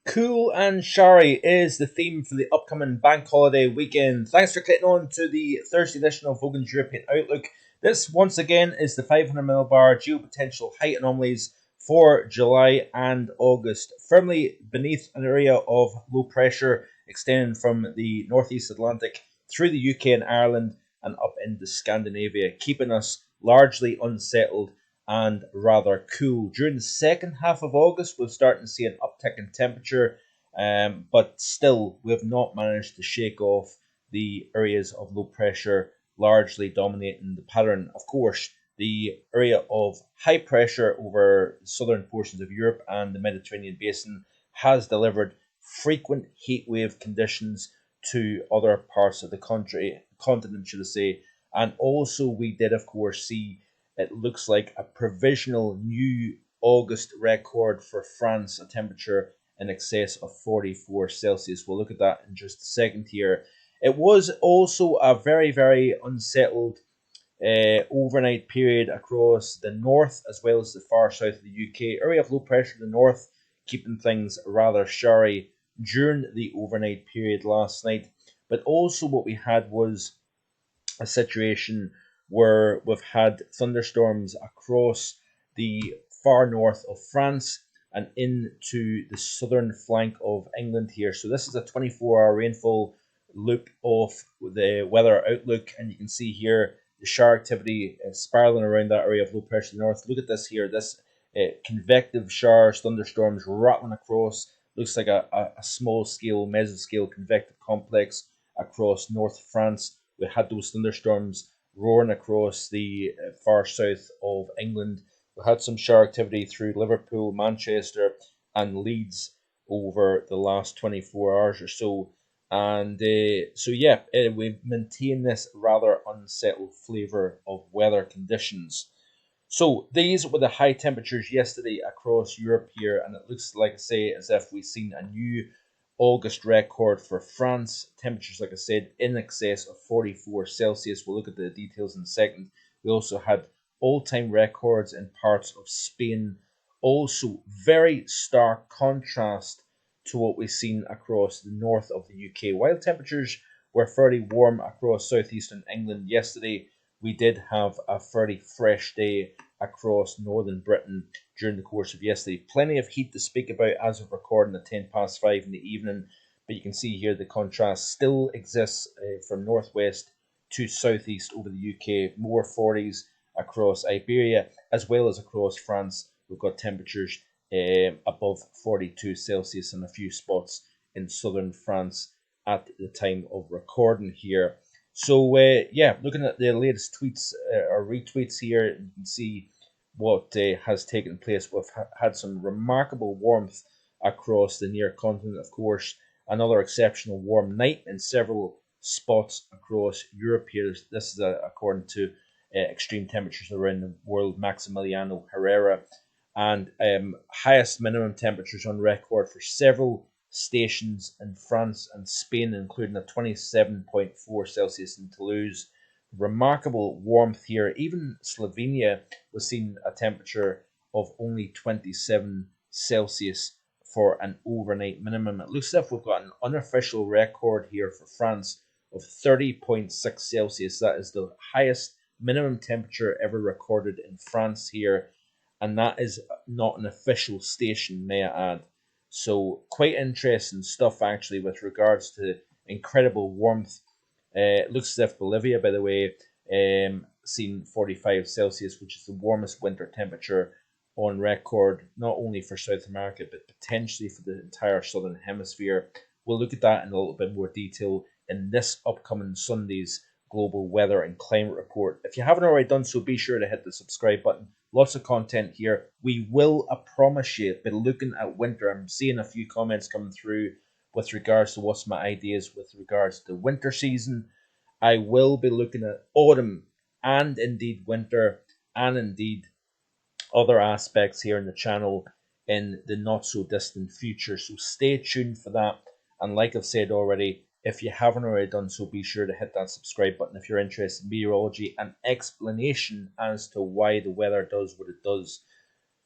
Cool and showery is the theme for the upcoming bank holiday weekend. Thanks for clicking on to the Thursday edition of Vogan's European Outlook. This, once again, is the 500 millibar geopotential height anomalies for July and August, firmly beneath an area of low pressure extending from the northeast Atlantic through the UK and Ireland and up into Scandinavia, keeping us largely unsettled and rather cool. During the second half of August, we're starting to see an uptick in temperature, but still, we have not managed to shake off the areas of low pressure largely dominating the pattern. Of course, the area of high pressure over southern portions of Europe and the Mediterranean basin has delivered frequent heat wave conditions to other parts of the continent, should I say. And also, we did, of course, see it looks like a provisional new August record for France, a temperature in excess of 44 Celsius. We'll look at that in just a second here. It was also a very, very unsettled overnight period across the north as well as the far south of the UK. Area of low pressure in the north, keeping things rather showery during the overnight period last night. But also, what we had was a situation where we've had thunderstorms across the far north of France and into the southern flank of England here. So this is a 24-hour rainfall loop of the weather outlook, and you can see here the shower activity spiraling around that area of low pressure in the north. Look at this here, this convective showers, thunderstorms rattling across. Looks like a small scale, mesoscale convective complex across North France. We had those thunderstorms roaring across the far south of England. We had some shower activity through Liverpool, Manchester, and Leeds over the last 24 hours or so. And we've maintained this rather unsettled flavour of weather conditions. So these were the high temperatures yesterday across Europe here, and it looks like I say as if we've seen a new August record for France. Temperatures, like I said, in excess of 44 Celsius. We'll look at the details in a second. We also had all-time records in parts of Spain. Also, very stark contrast to what we've seen across the north of the UK. While temperatures were fairly warm across southeastern England yesterday, we did have a fairly fresh day across northern Britain during the course of yesterday. Plenty of heat to speak about as of recording at 10 past 5 in the evening, but you can see here the contrast still exists from northwest to southeast over the UK. More 40s across Iberia as well as across France. We've got temperatures above 42 Celsius in a few spots in southern France at the time of recording here. So, looking at the latest tweets or retweets here, you can see what has taken place. We've had some remarkable warmth across the near continent, of course. Another exceptional warm night in several spots across Europe here. This is according to extreme temperatures around the world, Maximiliano Herrera. And highest minimum temperatures on record for several stations in France and Spain, including a 27.4 Celsius in Toulouse. Remarkable warmth here. Even Slovenia was seeing a temperature of only 27 Celsius for an overnight minimum. It looks as if we've got an unofficial record here for France of 30.6 Celsius. That is the highest minimum temperature ever recorded in France here, and that is not an official station, may I add. So quite interesting stuff actually with regards to incredible warmth. It looks as if Bolivia, by the way, seen 45 Celsius, which is the warmest winter temperature on record, not only for South America, but potentially for the entire Southern Hemisphere. We'll look at that in a little bit more detail in this upcoming Sunday's Global Weather and Climate Report. If you haven't already done so, be sure to hit the subscribe button. Lots of content here. We will, I promise you, be looking at winter. I'm seeing a few comments coming through with regards to what's my ideas with regards to winter season. I will be looking at autumn and indeed winter and indeed other aspects here in the channel in the not so distant future. So stay tuned for that. And like I've said already, if you haven't already done so, be sure to hit that subscribe button if you're interested in meteorology and explanation as to why the weather does what it does.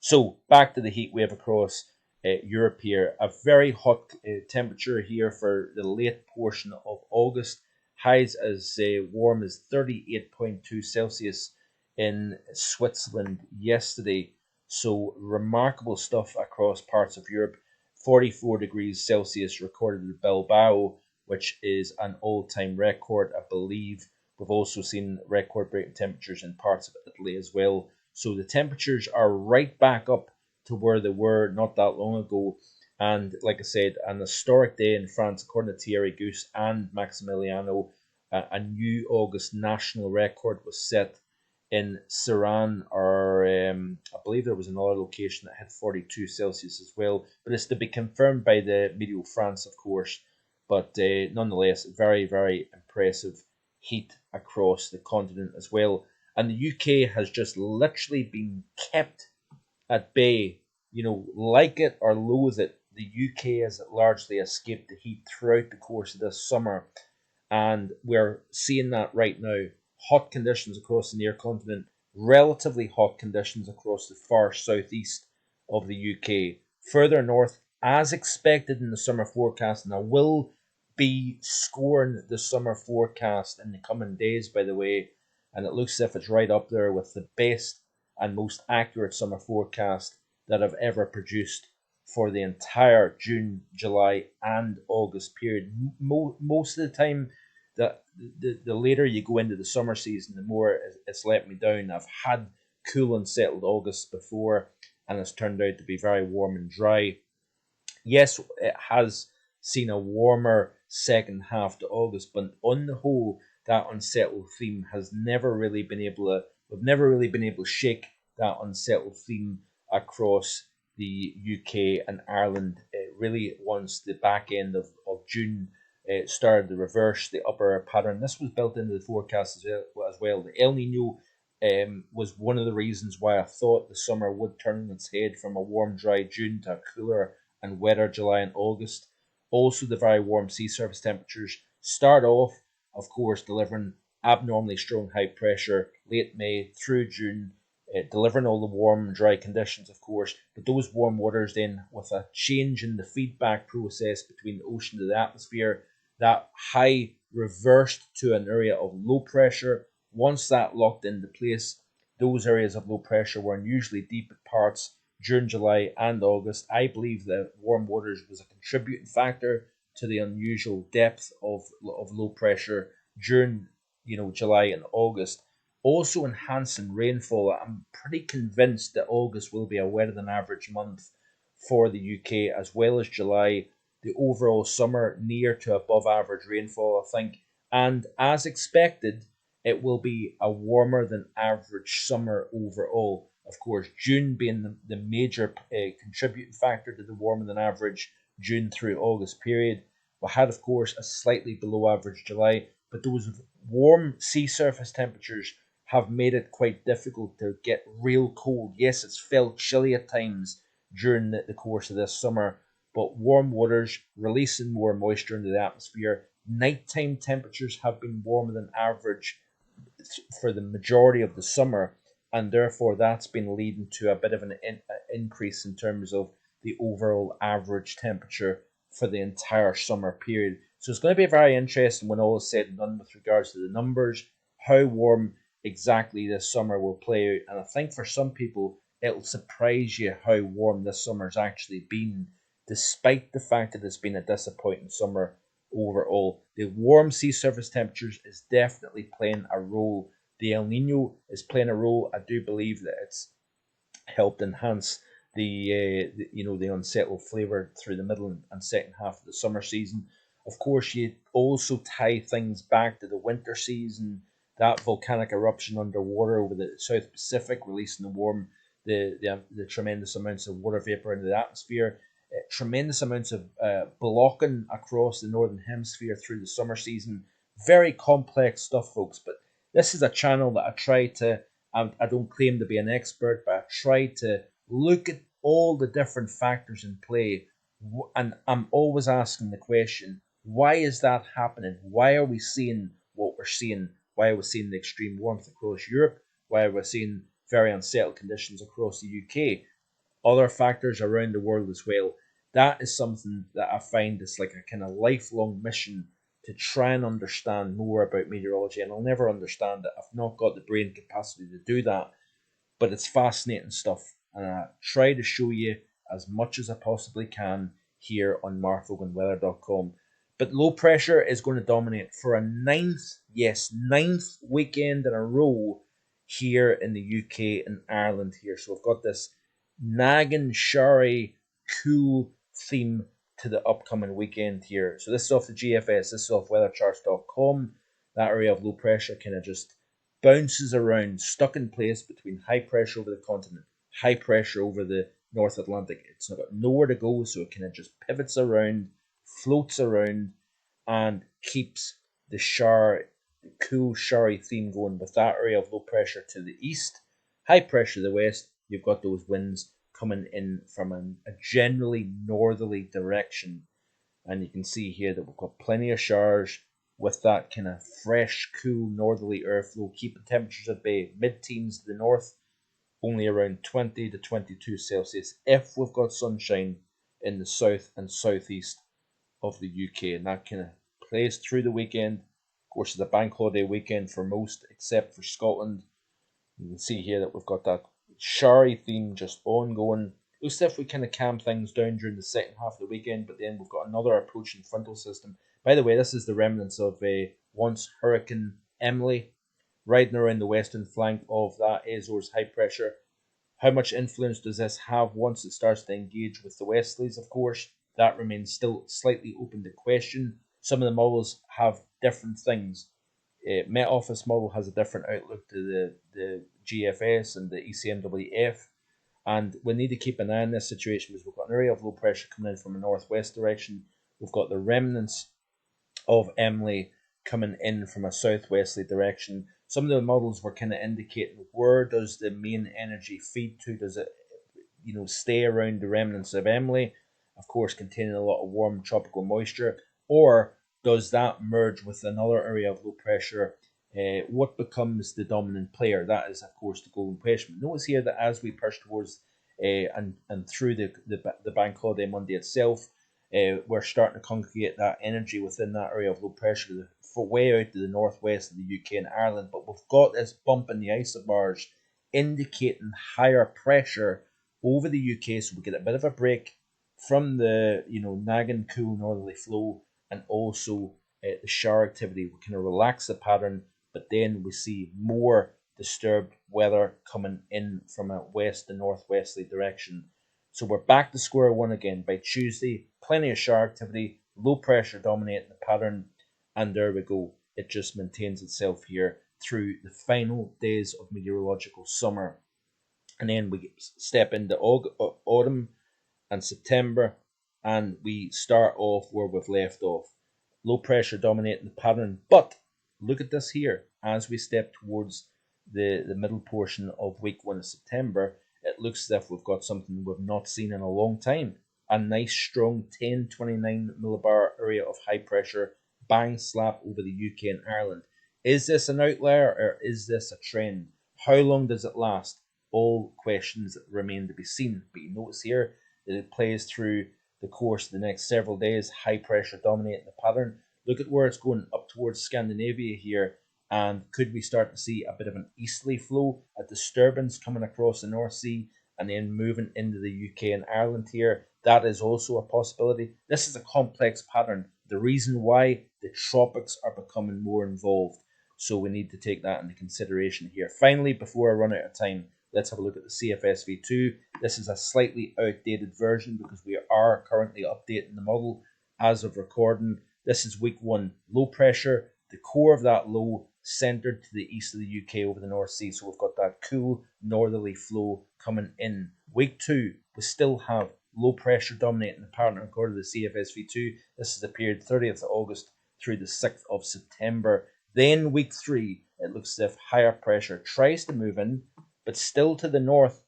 So back to the heat wave across Europe here. A very hot temperature here for the late portion of August. Highs as warm as 38.2 Celsius in Switzerland yesterday. So remarkable stuff across parts of Europe. 44 degrees Celsius recorded in Bilbao, which is an all-time record, I believe. We've also seen record-breaking temperatures in parts of Italy as well. So the temperatures are right back up to where they were not that long ago. And like I said, an historic day in France, according to Thierry Goose and Maximiliano. A new August national record was set in Saran, or I believe there was another location that had 42 Celsius as well. But it's to be confirmed by the Meteo France, of course. But nonetheless, very, very impressive heat across the continent as well. And the UK has just literally been kept at bay. Like it or loathe it, the UK has largely escaped the heat throughout the course of this summer. And we're seeing that right now. Hot conditions across the near continent, relatively hot conditions across the far southeast of the UK. Further north, as expected in the summer forecast, and I will be scoring the summer forecast in the coming days, by the way, and it looks as if it's right up there with the best and most accurate summer forecast that I've ever produced for the entire June, July, and August period. Most of the time, the later you go into the summer season, the more it's let me down. I've had cool and settled August before, and it's turned out to be very warm and dry. Yes, it has seen a warmer second half to August, but on the whole, that unsettled theme has never really been able to. We've never really been able to shake that unsettled theme across the UK and Ireland. Really, once the back end of June started to reverse the upper pattern. This was built into the forecast as well. The El Nino was one of the reasons why I thought the summer would turn its head from a warm, dry June to a cooler and wetter July and August. Also, the very warm sea surface temperatures start off, of course, delivering abnormally strong high pressure late May through June, delivering all the warm and dry conditions, of course. But those warm waters then, with a change in the feedback process between the ocean to the atmosphere, that high reversed to an area of low pressure. Once that locked into place, those areas of low pressure were unusually deep parts during July and August. I believe that warm waters was a contributing factor to the unusual depth of low pressure during July and August. Also enhancing rainfall. I'm pretty convinced that August will be a wetter than average month for the UK, as well as July. The overall summer near to above average rainfall, I think. And as expected, it will be a warmer than average summer overall. Of course, June being the major contributing factor to the warmer than average June through August period. We had, of course, a slightly below average July, but those warm sea surface temperatures have made it quite difficult to get real cold. Yes, it's felt chilly at times during the course of this summer, but warm waters releasing more moisture into the atmosphere. Nighttime temperatures have been warmer than average for the majority of the summer, and therefore that's been leading to a bit of an increase in terms of the overall average temperature for the entire summer period. So it's going to be very interesting when all is said and done with regards to the numbers, how warm exactly this summer will play out. And I think for some people, it'll surprise you how warm this summer's actually been, despite the fact that it's been a disappointing summer overall. The warm sea surface temperatures is definitely playing a role. The El Nino is playing a role. I do believe that it's helped enhance the unsettled flavour through the middle and second half of the summer season. Of course, you also tie things back to the winter season. That volcanic eruption underwater over the South Pacific, releasing the tremendous amounts of water vapor into the atmosphere. Tremendous amounts of blocking across the northern hemisphere through the summer season. Very complex stuff, folks. But this is a channel that I try to. I don't claim to be an expert, but I try to look at all the different factors in play, and I'm always asking the question: why is that happening? Why are we seeing what we're seeing? Why are we seeing the extreme warmth across Europe? Why are we seeing very unsettled conditions across the UK? other factors around the world as well. That is something that I find is like a kind of lifelong mission to try and understand more about meteorology, and I'll never understand it. I've not got the brain capacity to do that, but it's fascinating stuff, and I try to show you as much as I possibly can here on markvoganweather.com. But low pressure is going to dominate for a ninth, yes, ninth weekend in a row here in the UK and Ireland here. So I've got this nagging, showery, cool theme to the upcoming weekend here. So this is off the GFS, this is off weathercharts.com. That area of low pressure kind of just bounces around, stuck in place between high pressure over the continent, high pressure over the North Atlantic. It's got nowhere to go, so it kind of just pivots around, floats around, and keeps the shower, the cool, showery theme going with that area of low pressure to the east, high pressure to the west. You've got those winds coming in from a generally northerly direction. And you can see here that we've got plenty of showers with that kind of fresh, cool, northerly airflow, keeping temperatures at bay, mid-teens to the north, only around 20 to 22 Celsius if we've got sunshine in the south and southeast of the UK. And that kind of plays through the weekend. Of course, it's a bank holiday weekend for most, except for Scotland. You can see here that we've got that showery theme just ongoing. Looks as if we kind of calm things down during the second half of the weekend, but then we've got another approaching frontal system. By the way, this is the remnants of once Hurricane Emily, riding around the western flank of that Azores high pressure. How much influence does this have once it starts to engage with the westerlies, of course? That remains still slightly open to question. Some of the models have different things. Met Office model has a different outlook to the GFS and the ECMWF. And we need to keep an eye on this situation because we've got an area of low pressure coming in from a northwest direction. We've got the remnants of Emily coming in from a southwesterly direction. Some of the models were kind of indicating where does the main energy feed to? Does it, stay around the remnants of Emily, of course, containing a lot of warm tropical moisture, or does that merge with another area of low pressure? What becomes the dominant player? That is, of course, the golden question. Notice here that as we push towards and through the bank holiday Monday itself, we're starting to congregate that energy within that area of low pressure for way out to the northwest of the UK and Ireland. But we've got this bump in the isobars indicating higher pressure over the UK, so we get a bit of a break from the nagging cool northerly flow, and also the shower activity. We kind of relax the pattern, but then we see more disturbed weather coming in from a west to northwesterly direction. So we're back to square one again by Tuesday. Plenty of shower activity, low pressure dominating the pattern, and there we go. It just maintains itself here through the final days of meteorological summer. And then we step into autumn and September, and we start off where we've left off. Low pressure dominating the pattern, but look at this here. As we step towards the middle portion of week 1 of September, it looks as if we've got something we've not seen in a long time. A nice strong 1029 millibar area of high pressure, bang slap over the UK and Ireland. Is this an outlier or is this a trend? How long does it last? All questions that remain to be seen. But you notice here that it plays through the course of the next several days, high pressure dominating the pattern. Look at where it's going up towards Scandinavia here. And could we start to see a bit of an easterly flow, a disturbance coming across the North Sea and then moving into the UK and Ireland here? That is also a possibility. This is a complex pattern. The reason why the tropics are becoming more involved. So we need to take that into consideration here. Finally, before I run out of time, let's have a look at the CFSV2. This is a slightly outdated version because we are currently updating the model as of recording. This is week 1, low pressure. The core of that low centered to the east of the UK over the North Sea. So we've got that cool northerly flow coming in. Week 2, we still have low pressure dominating the pattern according to the CFSV2. This is the period 30th of August through the 6th of September. Then week 3, it looks as if higher pressure tries to move in, but still to the north.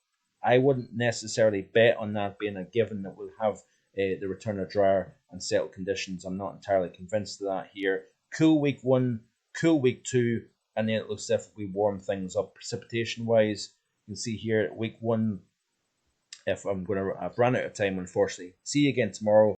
I wouldn't necessarily bet on that being a given that we'll have the return of drier and settled conditions. I'm not entirely convinced of that here. Cool week 1, cool week 2, and then it looks as if we warm things up precipitation wise. You can see here week 1 if I'm going to run out of time, unfortunately. See you again tomorrow.